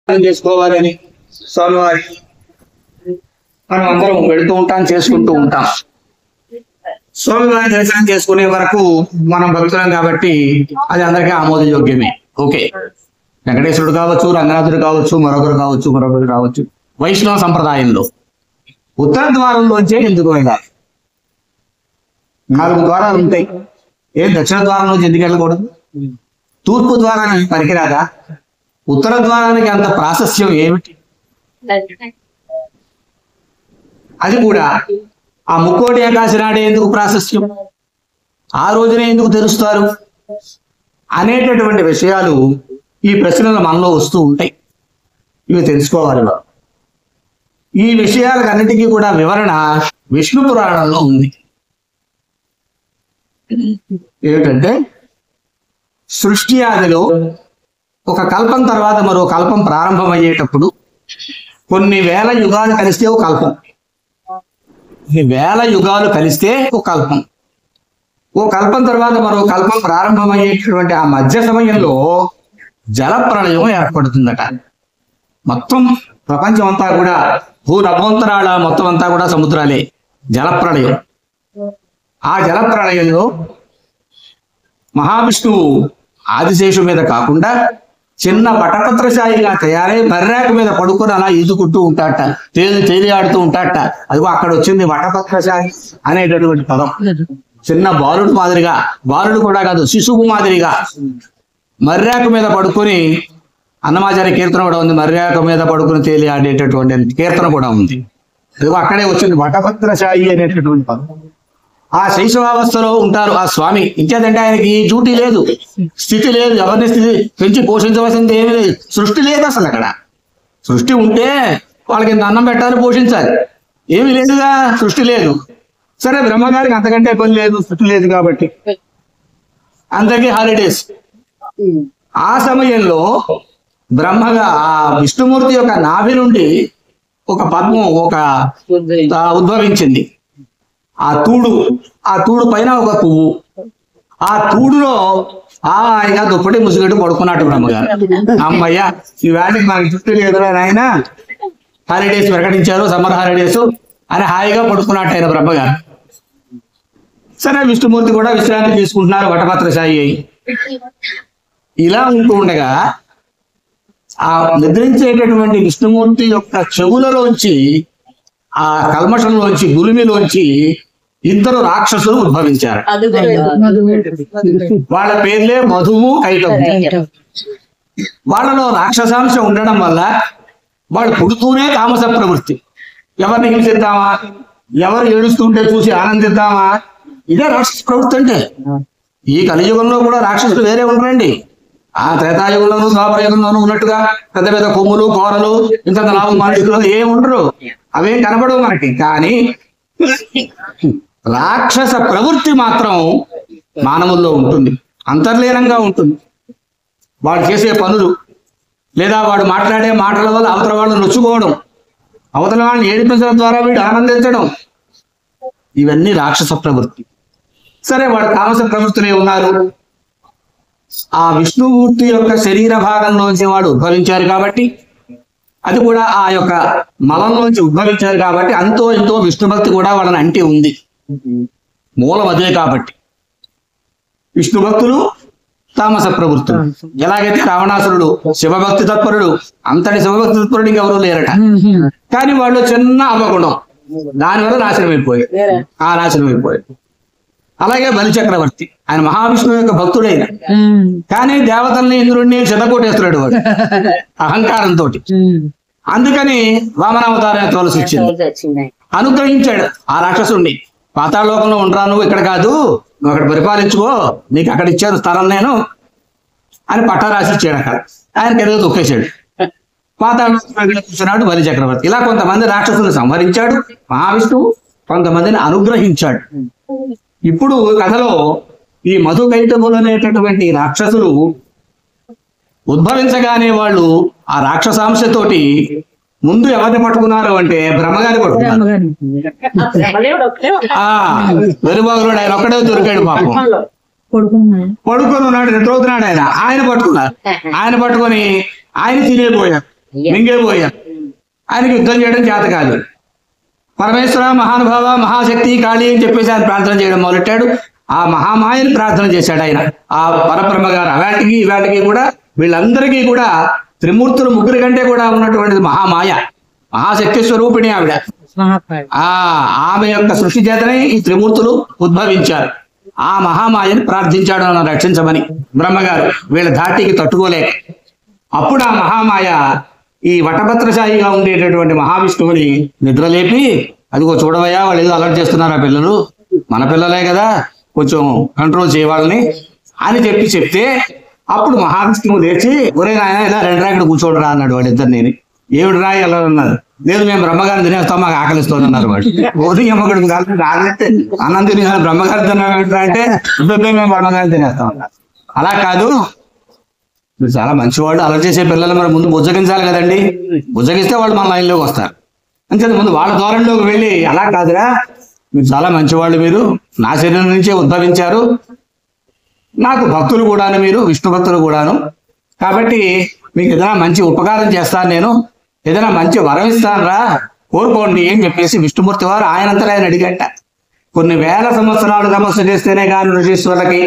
చేసుకోవాలని స్వామివారి మనం అందరం వెళుతూ ఉంటాం, చేసుకుంటూ ఉంటాం. స్వామివారి దర్శనం చేసుకునే వరకు మనం భక్తులం కాబట్టి అది అందరికీ ఆమోదయోగ్యమే. ఓకే, వెంకటేశ్వరుడు కావచ్చు, రంగనాథుడు కావచ్చు, మరొకరు కావచ్చు. వైష్ణవ సంప్రదాయంలో ఉత్తర ద్వారంలోంచే ఎందుకు వెళ్ళాలి? 4 ద్వారాలు ఉంటాయి. దక్షిణ ద్వారంలోంచి ఎందుకు వెళ్ళకూడదు? తూర్పు ద్వారానికి పనికిరాదా? ఉత్తర ద్వారానికి అంత ప్రాశస్యం ఏమిటి? అది కూడా ఆ ముక్కోటి ఏకాశి నాడే ఎందుకు ప్రాశస్యం, ఆ రోజునే ఎందుకు తెరుస్తారు అనేటటువంటి విషయాలు ఈ ప్రశ్నలు మనలో వస్తూ ఉంటాయి. ఇవి తెలుసుకోవాలి. ఈ విషయాలన్నిటికీ కూడా వివరణ విష్ణు పురాణంలో ఉంది. ఏమిటంటే, సృష్టి ఆదిలో ఒక కల్పం తర్వాత మరో కల్పం ప్రారంభమయ్యేటప్పుడు కొన్ని వేల యుగాలు కలిస్తే ఒక కల్పం, వేల యుగాలు కలిస్తే ఒక కల్పం, ఓ కల్పం తర్వాత మరో కల్పం ప్రారంభమయ్యేటటువంటి ఆ మధ్య సమయంలో జల ప్రళయం ఏర్పడుతుందట. మొత్తం ప్రపంచం అంతా కూడా, భూనభోంతరాల మొత్తం అంతా కూడా సముద్రాలే. జల ప్రళయం. ఆ జల ప్రళయంలో మహావిష్ణువు ఆదిశేషు మీద కాకుండా చిన్న వటపత్రశాయిగా తయారై బర్రాకు మీద పడుకొని అలా ఈదుకుంటూ ఉంటాట, తేలియాడుతూ ఉంటాట. అదిగో అక్కడ వచ్చింది వటపత్రశాయి అనేటటువంటి పదం. చిన్న బాలుడు మాదిరిగా, బాలుడు కూడా కాదు, శిశువు మాదిరిగా మర్రాకు మీద పడుకొని, అన్నమాచార్య కీర్తన కూడా ఉంది, మర్యాక మీద పడుకుని తేలి ఆడేటటువంటి కీర్తన కూడా ఉంది. అదిగో అక్కడే వచ్చింది వటపత్రశాయి అనేటటువంటి పదం. ఆ శైశవావస్థలో ఉంటారు ఆ స్వామి. ఇంకేదంటే ఆయనకి డ్యూటీ లేదు, స్థితి లేదు, ఎవరిని స్థితి పెంచి పోషించవలసింది ఏమీ లేదు. సృష్టి లేదు అసలు. అక్కడ సృష్టి ఉంటే వాళ్ళకి ఇంత అన్నం పెట్టాలి, పోషించాలి. ఏమీ లేదుగా, సృష్టి లేదు. సరే, బ్రహ్మగారికి అంతకంటే పని లేదు, సృష్టి లేదు కాబట్టి అందరికీ హాలిడేస్. ఆ సమయంలో బ్రహ్మగా ఆ విష్ణుమూర్తి యొక్క నాభి నుండి ఒక పద్మం ఉద్భవించింది. ఆ తూడు పైన ఒక పువ్వు. ఆ తూడులో హాయిగా దుప్పటి ముసుగట్టు పడుకున్నట్టు బ్రహ్మగారు. అమ్మయ్య, ఈ వేళకి మనకి చుట్టూ లేదురా నాయన, హాలిడేస్ ప్రకటించారు, సమ్మర్ హాలిడేస్ అని హాయిగా పడుకున్నట్టు ఆయన బ్రహ్మగారు. సరే, విష్ణుమూర్తి కూడా విశ్రాంతి తీసుకుంటున్నారు వటపత్రశాయి అయి. ఇలా ఉంటూ ఉండగా ఆ నిద్రించేటటువంటి విష్ణుమూర్తి యొక్క చెవులలోంచి, ఆ కల్మషంలోంచి, గులిమిలోంచి 2 రాక్షసులు ఉద్భవించారు. వాళ్ళ పేర్లే మధువు, కైటవు. వాళ్ళలో రాక్షసాంశం ఉండడం వల్ల వాళ్ళు పుడుతూనే తామస ప్రవృత్తి. ఎవరిని హింసిద్దామా, ఎవరు ఏడుస్తుంటే చూసి ఆనందిద్దామా, ఇదే రాక్షస ప్రవృత్తి. అంటే ఈ కలియుగంలో కూడా రాక్షసులు వేరే ఉండరండి. ఆ త్రేతాయుగంలోనూ ద్వాపరయుగంలోనూ ఉన్నట్టుగా పెద్ద పెద్ద కొమ్ములు, కోరలు, ఇంత లాభం మనుషులు ఏమి ఉండరు. అవేం కనబడవు మనకి. కానీ రాక్షస ప్రవృత్తి మాత్రం మానవుల్లో ఉంటుంది, అంతర్లీనంగా ఉంటుంది. వాడు చేసే పనులు, లేదా వాడు మాట్లాడే మాటల వల్ల అవతల వాళ్ళు నొచ్చుకోవడం, అవతల వాళ్ళని ఏడిపించడం ద్వారా వీడు ఆనందించడం, ఇవన్నీ రాక్షస ప్రవృత్తి. సరే, వాడు తామస ప్రవృత్తిలో ఉన్నారు. ఆ విష్ణుమూర్తి యొక్క శరీర భాగంలోంచి వాడు ఉద్భవించారు కాబట్టి, అది కూడా ఆ యొక్క మలంలోంచి ఉద్భవించారు కాబట్టి అంతో ఎంతో విష్ణు భక్తి కూడా వాళ్ళని అంటి ఉంది. మూలం అదే కాబట్టి విష్ణు భక్తులు తామస ప్రవృత్తులు. ఎలాగైతే రావణాసురుడు శివభక్తి తత్పరుడు, అంతటి శివభక్తి తత్పరుడు ఇంకెవరూ లేరట. కానీ వాళ్ళు చిన్న అవగుణం, దానివల్ల నాశనం అయిపోయారు. అలాగే బలిచక్రవర్తి, ఆయన మహావిష్ణువు యొక్క భక్తుడైన, కానీ దేవతల్ని, ఇంద్రుడిని చెదకొట్టేస్తున్నాడు వాడు అహంకారంతో. అందుకని వామనావతారం ఎత్తవలసి వచ్చింది. అనుగ్రహించాడు ఆ రాక్షసుడిని. పాతాళలోకంలో ఉండరా, నువ్వు ఇక్కడ కాదు, నువ్వు అక్కడ పరిపాలించుకో, నీకు అక్కడ ఇచ్చారు స్థలం నేను అని పట్టా రాసి ఇచ్చాడు. అక్కడ ఆయనకి ఏదో తొక్కేశాడు. పాతాళంలో కూర్చున్నాడు బలిచక్రవర్తి. ఇలా కొంతమంది రాక్షసులను సంహరించాడు మహావిష్ణువు, కొంతమందిని అనుగ్రహించాడు. ఇప్పుడు కథలో ఈ మధుకైటములు అనేటటువంటి రాక్షసులు ఉద్భవించగానే వాళ్ళు ఆ రాక్షసాంశతోటి ముందు ఎవరిని పట్టుకున్నారు అంటే బ్రహ్మగారిని పట్టుకున్నారు. వెలుబాగులోడు ఆయన ఒక్కడే దొరికాడు పాపం. పడుకొని ఉన్నాడు, నిద్రపోతున్నాడు. ఆయన పట్టుకున్నారు. ఆయన పట్టుకొని ఆయన తినేపోయారు. మింగేపోయారు. ఆయనకి యుద్ధం చేయడం చేత కాదు. పరమేశ్వర మహానుభావ మహాశక్తి కాళీ అని చెప్పేసి ఆయన ప్రార్థన చేయడం మొదలెట్టాడు. ఆ మహామాయని ప్రార్థన చేశాడు ఆయన, ఆ పరబ్రహ్మ గారు. ఇవాటికి కూడా వీళ్ళందరికీ కూడా త్రిమూర్తులు ముగ్గురి కంటే కూడా ఉన్నటువంటిది మహామాయ, మహాశక్తి స్వరూపిణి ఆవిడ. ఆమె యొక్క సృష్టి చేతనే ఈ త్రిమూర్తులు ఉద్భవించారు. ఆ మహామాయని ప్రార్థించాడు నన్ను రక్షించమని బ్రహ్మగారు, వీళ్ళ ధాటికి తట్టుకోలేక. అప్పుడు ఆ మహామాయ ఈ వటభద్రశాయిగా ఉండేటటువంటి మహావిష్ణువుని నిద్రలేపి, అదిగో చూడవయ్యా వాళ్ళు ఏదో అలర్ట్ చేస్తున్నారు ఆ పిల్లలు, మన పిల్లలే కదా, కొంచెం కంట్రోల్ చేయవాళ్ళని అని చెప్తే అప్పుడు మహావిష్ణువు లేచి, ఒరే నాయన ఇలా రెండురా ఇక్కడ కూర్చోడరా అన్నాడు. వాళ్ళిద్దరు నేను ఏమిటి రా ఎలా ఉన్నారు, లేదు మేము బ్రహ్మగారిని తినేస్తాం మాకు ఆకలిస్తుంది అన్నారు. వాడు ఉదయం ఒకటి ఆకలిస్తే అన్నం తినే బ్రహ్మగారి తిన్నా అంటే మేము బ్రహ్మగారిని తినేస్తాం అన్నారు. అలా కాదు, మీరు చాలా మంచివాడు, అలా చేసే పిల్లలు మరి ముందు బుజ్జగించాలి కదండి, బుజ్జగిస్తే వాళ్ళు మన లైన్లోకి వస్తారు. అంతే ముందు వాళ్ళ ధోరణిలోకి వెళ్ళి, అలా కాదురా మీరు చాలా మంచివాళ్ళు, మీరు నా శరీరం నుంచే ఉద్భవించారు, నాకు భక్తులు కూడాను, మీరు విష్ణు భక్తులు కూడాను, కాబట్టి మీకు ఏదైనా మంచి ఉపకారం చేస్తాను, నేను ఏదైనా మంచి వరం ఇస్తాను రా, కోరుకోండి అని చెప్పేసి విష్ణుమూర్తి వారు ఆయనంతటా ఆయన అడిగట. కొన్ని వేల సంవత్సరాలు తపస్సు చేస్తేనే కానీ ఋషీశ్వరులకి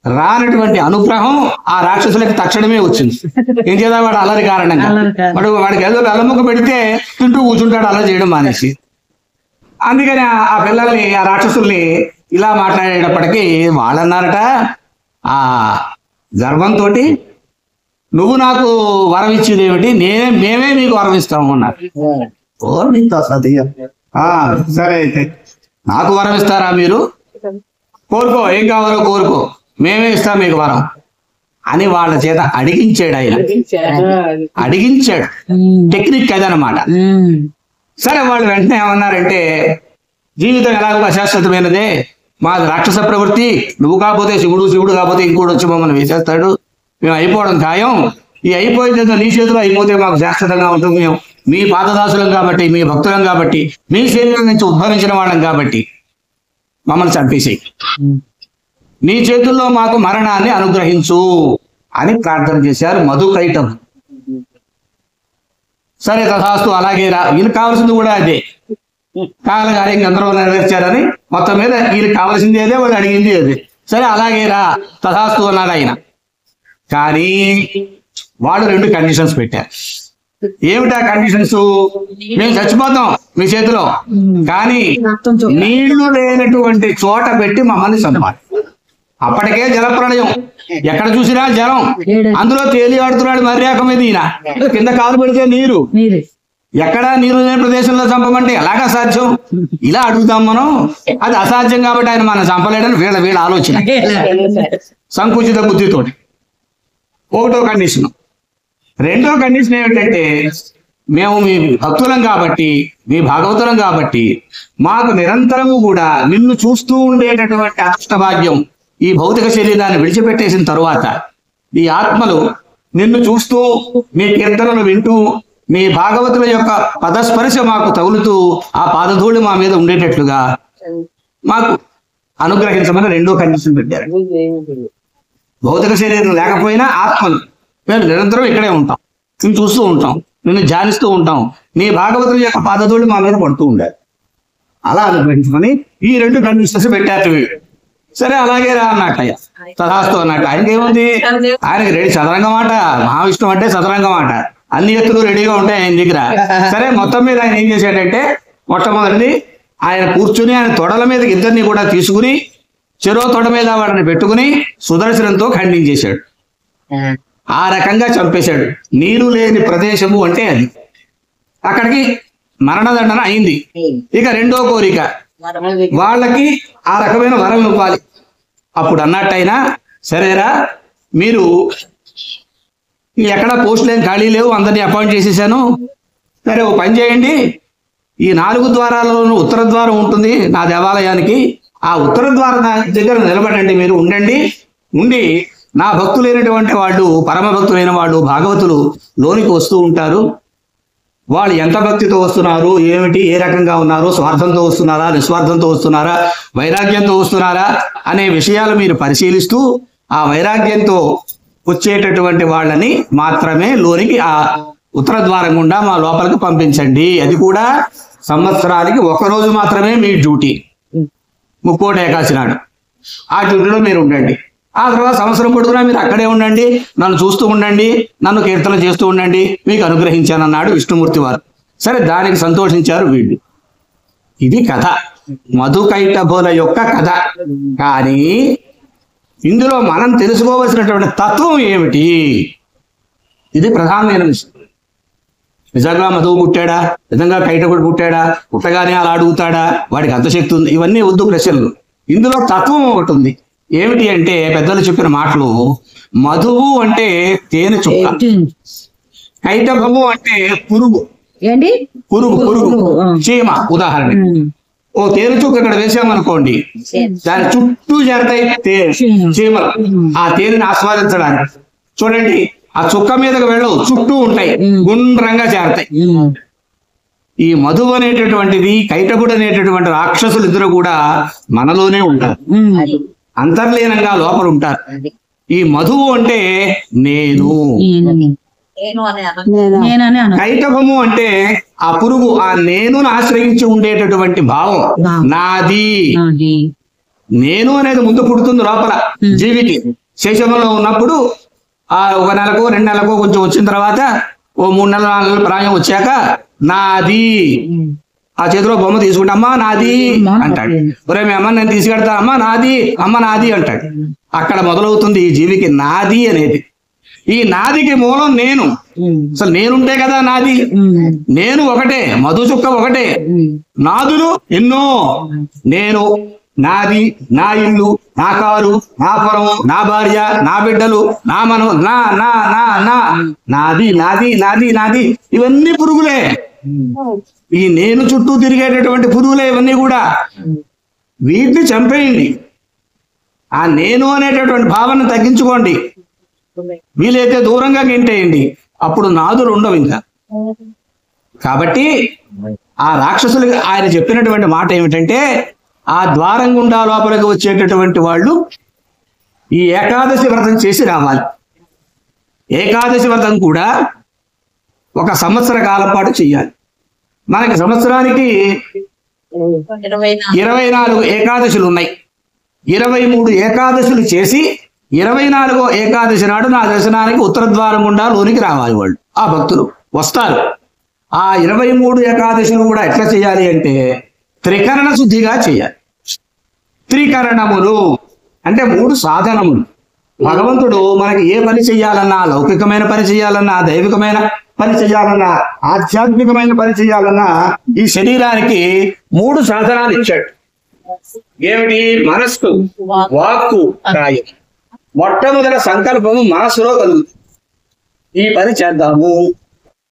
రానటువంటి అనుగ్రహం ఆ రాక్షసులకి తక్షణమే వచ్చింది. ఏం చేద్దా, వాడు అల్లరి కారణంగా వాడికి ఏదో అల్లముక్క పెడితే తింటూ కూర్చుంటాడు, అలా చేయడం మానేసి. అందుకని ఆ పిల్లల్ని, ఆ రాక్షసుల్ని ఇలా మాట్లాడేటప్పటికీ వాళ్ళన్నారట, ఆ గర్వంతో నువ్వు నాకు వరం ఇచ్చేది ఏమిటి, మేమే మీకు వరం ఇస్తాము అన్నారు. సరే అయితే నాకు వరం ఇస్తారా మీరు, కోరుకో ఏం కావాలో కోరుకో, మేమే ఇస్తాం మీకు వరం అని వాళ్ళ చేత అడిగించాడు. ఆయన అడిగించాడు, టెక్నిక్ అదనమాట. సరే వాళ్ళు వెంటనే ఏమన్నారంటే, జీవితం ఎలాగో అశాశ్వతమైనదే, మాది రాక్షస ప్రవృత్తి, నువ్వు కాకపోతే శివుడు కాకపోతే ఇంకోటి వచ్చి మమ్మల్ని వేసేస్తాడు, మేము అయిపోవడం ఖాయం, ఈ అయిపోయిన నీ చేతిలో అయిపోతే మాకు శాశ్వతంగా ఉంటుంది, మేము మీ పాదదాసులం కాబట్టి, మీ భక్తులం కాబట్టి, మీ శరీరం నుంచి ఉద్భవించిన వాళ్ళం కాబట్టి మమ్మల్ని చంపేసేయి, నీ చేతుల్లో మాకు మరణాన్ని అనుగ్రహించు అని ప్రార్థన చేశారు మధుకైటం. సరే తథాస్తు, అలాగే రా, ఈయనకు కావాల్సింది కూడా అదే, కాలగారి అందరూ నెరవేర్చారని మొత్తం మీద ఈయనకు కావాల్సింది అదే, వాళ్ళు అడిగింది అదే. సరే అలాగే రా తథాస్తు అన్నాడు ఆయన. కానీ వాళ్ళు 2 కండిషన్స్ పెట్టారు. ఏమిటా కండిషన్స్? మేము చచ్చిపోతాం మీ చేతిలో, కానీ నీళ్లు లేనటువంటి చోట పెట్టి మమ్మల్ని చంపాలి. అప్పటికే జలప్రళయం, ఎక్కడ చూసినా జలం, అందులో తేలి ఆడుతున్నాడు మర్యాక మీద ఈయన, కింద కాలు పెడితే నీరు, ఎక్కడా నీరు లేని ప్రదేశంలో చంపమంటే ఎలాగా సాధ్యం? ఇలా అడుగుతాం మనం, అది అసాధ్యం కాబట్టి ఆయన మనం చంపలేడని వీళ్ళ ఆలోచన, సంకుచిత బుద్ధితోటి. ఒకటో కండిషన్. రెండో కండిషన్ ఏమిటంటే, మేము మీ భక్తులం కాబట్టి, మీ భాగవతులం కాబట్టి, మాకు నిరంతరము కూడా నిన్ను చూస్తూ ఉండేటటువంటి అష్టభాగ్యం, ఈ భౌతిక శరీరాన్ని విడిచిపెట్టేసిన తరువాత ఈ ఆత్మలు నిన్ను చూస్తూ, మీ కీర్తనలు వింటూ, మీ భాగవతుల యొక్క పదస్పర్శ మాకు తగులుతూ ఆ పాదధూళి మా మీద ఉండేటట్లుగా మాకు అనుగ్రహించమని రెండో కండిషన్ పెట్టారు. భౌతిక శరీరం లేకపోయినా ఆత్మలు మేము నిరంతరం ఇక్కడే ఉంటాం, నిన్ను చూస్తూ ఉంటాం, నిన్ను ధ్యానిస్తూ ఉంటాం, నీ భాగవతుల యొక్క పాదధూళి మా మీద పడుతూ ఉండాలి, అలా అనుగ్రహించమని ఈ 2 కండిషన్స్ పెట్టారు. సరే అలాగే రా అన్నట్టయ్య, తథాస్తు అన్నట్టు. ఆయనకి ఏముంది, ఆయనకి రెడీ చదరంగం మాట, మహావిష్ణువు అంటే చదరంగం మాట, అన్ని ఎత్తులు రెడీగా ఉంటాయి ఆయన దగ్గర. సరే మొత్తం మీద ఆయన ఏం చేశాడంటే, మొట్టమొదటిది ఆయన కూర్చుని ఆయన తొడల మీద ఇద్దరిని కూడా తీసుకుని చెరో తొడ మీద వాడిని పెట్టుకుని సుదర్శనంతో ఖండించేశాడు. ఆ రకంగా చంపేశాడు. నీరు లేని ప్రదేశము అంటే అది, అక్కడికి మరణదండన అయింది. ఇక రెండో కోరిక, వాళ్ళకి ఆ రకమైన వరం ఇవ్వాలి. అప్పుడు అన్నట్టయినా, సరేరా మీరు ఎక్కడ పోస్టులు ఏం ఖాళీ లేవు, అందరినీ అపాయింట్ చేసేసాను, సరే ఓ పని చేయండి, ఈ 4 ద్వారాలలోనూ ఉత్తర ద్వారం ఉంటుంది నా దేవాలయానికి, ఆ ఉత్తర ద్వారం దగ్గర నిలబడండి, మీరు ఉండి నా భక్తులైనటువంటి వాళ్ళు, పరమ భక్తులైన వాళ్ళు, భాగవతులు లోనికి వస్తూ ఉంటారు, వాళ్ళు ఎంత భక్తితో వస్తున్నారు, ఏమిటి, ఏ రకంగా ఉన్నారు, స్వార్థంతో వస్తున్నారా, నిస్వార్థంతో వస్తున్నారా, వైరాగ్యంతో వస్తున్నారా అనే విషయాలు మీరు పరిశీలిస్తూ, ఆ వైరాగ్యంతో వచ్చేటటువంటి వాళ్ళని మాత్రమే లోనికి, ఆ ఉత్తర ద్వారం గుండా మా లోపలికి పంపించండి. అది కూడా సంవత్సరానికి ఒకరోజు మాత్రమే మీ డ్యూటీ, ముక్కోటి ఏకాదశి నాడు. ఆ డ్యూటీలో మీరు ఉండండి. ఆ తర్వాత సంవత్సరం పొడుగునా మీరు అక్కడే ఉండండి, నన్ను చూస్తూ ఉండండి, నన్ను కీర్తన చేస్తూ ఉండండి, మీకు అనుగ్రహించానన్నాడు విష్ణుమూర్తి వారు. సరే, దానికి సంతోషించారు వీళ్ళు. ఇది కథ, మధుకైటభుల యొక్క కథ. కానీ ఇందులో మనం తెలుసుకోవలసినటువంటి తత్వం ఏమిటి? ఇది ప్రధానమైన విషయం. నిజంగా మధువు పుట్టాడా, నిజంగా కైటభుడు పుట్టాడా, పుట్టగానే అలా అడుగుతాడా, వాడికి అంత శక్తి ఉంది, ఇవన్నీ వద్దు ప్రశ్నలు. ఇందులో తత్వం ఒకటి ఉంది. ఏమిటి అంటే, పెద్దలు చెప్పిన మాటలు, మధువు అంటే తేనె చుక్క, కైటభము అంటే పురుగు, పురుగు పురుగు చీమ. ఉదాహరణ, ఓ తేనె చుక్క ఇక్కడ వేసామనుకోండి, దాని చుట్టూ చేరతాయి చీమలు ఆ తేనెని ఆస్వాదించడానికి. చూడండి, ఆ చుక్క మీదకి వెళ్ళవు, చుట్టూ ఉంటాయి, గుండ్రంగా చేరతాయి. ఈ మధువు అనేటటువంటిది, కైటభుడు అనేటటువంటి రాక్షసులు ఇద్దరు కూడా మనలోనే ఉంటారు, అంతర్లీనంగా లోపల ఉంటారు. ఈ మధువు అంటే నేను, కైటభము అంటే ఆ పురుగు, ఆ నేనును ఆశ్రయించి ఉండేటటువంటి భావం, నాది. నేను అనేది ముందు పుడుతుంది లోపల జీవికి. శైశవంలో ఉన్నప్పుడు ఆ 1 నెలకు 2 నెలకు కొంచెం వచ్చిన తర్వాత, ఓ 3 నెలలు 4 నెలల ప్రాయం వచ్చాక నాది, ఆ చేతిలో బొమ్మ తీసుకుంటే అమ్మా నాది అంటాడు. ఒరే మీ అమ్మ నేను తీసుకెడతా, అమ్మ నాది, అమ్మ నాది అంటాడు. అక్కడ మొదలవుతుంది ఈ జీవికి నాది అనేది. ఈ నాదికి మూలం నేను. అసలు నేనుంటే కదా నాది. నేను ఒకటే, మధు చుక్క ఒకటే, నాదులు ఎన్నో. నేను, నాది, నా ఇల్లు, నా కారు, నా పొలం, నా భార్య, నా బిడ్డలు, నా మనం, నా నా నా నా నాది నాది నాది నాది, ఇవన్నీ పురుగులే. ఈ నేను చుట్టూ తిరిగేటటువంటి పురుగులే ఇవన్నీ కూడా. వీటిని చంపేయండి, ఆ నేను అనేటటువంటి భావన తగ్గించుకోండి, వీలైతే దూరంగా గింటేయండి, అప్పుడు నాదులు ఉండవు ఇంకా. కాబట్టి ఆ రాక్షసులకి ఆయన చెప్పినటువంటి మాట ఏమిటంటే, ఆ ద్వారం గుండా లోపలికి వచ్చేటటువంటి వాళ్ళు ఈ ఏకాదశి వ్రతం చేసి రావాలి. ఏకాదశి వ్రతం కూడా 1 సంవత్సర కాలం పాటు చెయ్యాలి. మనకి సంవత్సరానికి 24 ఏకాదశులు ఉన్నాయి. 23 ఏకాదశులు చేసి 24వ ఏకాదశి నాడు నా దర్శనానికి ఉత్తర ద్వారం గుండా లోనికి రావాలి వాళ్ళు. ఆ భక్తులు వస్తారు. ఆ 23 ఏకాదశులు కూడా ఎట్లా చేయాలి అంటే, త్రికరణ శుద్ధిగా చేయాలి. త్రికరణములు అంటే 3 సాధనములు. భగవంతుడు మనకి ఏ పని చెయ్యాలన్నా, లౌకికమైన పని చెయ్యాలన్నా, దైవికమైన పని చెయ్యాలన్నా, ఆధ్యాత్మికమైన పని చెయ్యాలన్నా, ఈ శరీరానికి 3 సాధనాలు ఇచ్చాడు. ఏమిటి? మనస్సు, వాక్కు, కాయం. మొట్టమొదటి సంకల్పము మనస్సులో కలుగుతుంది, ఈ పని చేద్దాము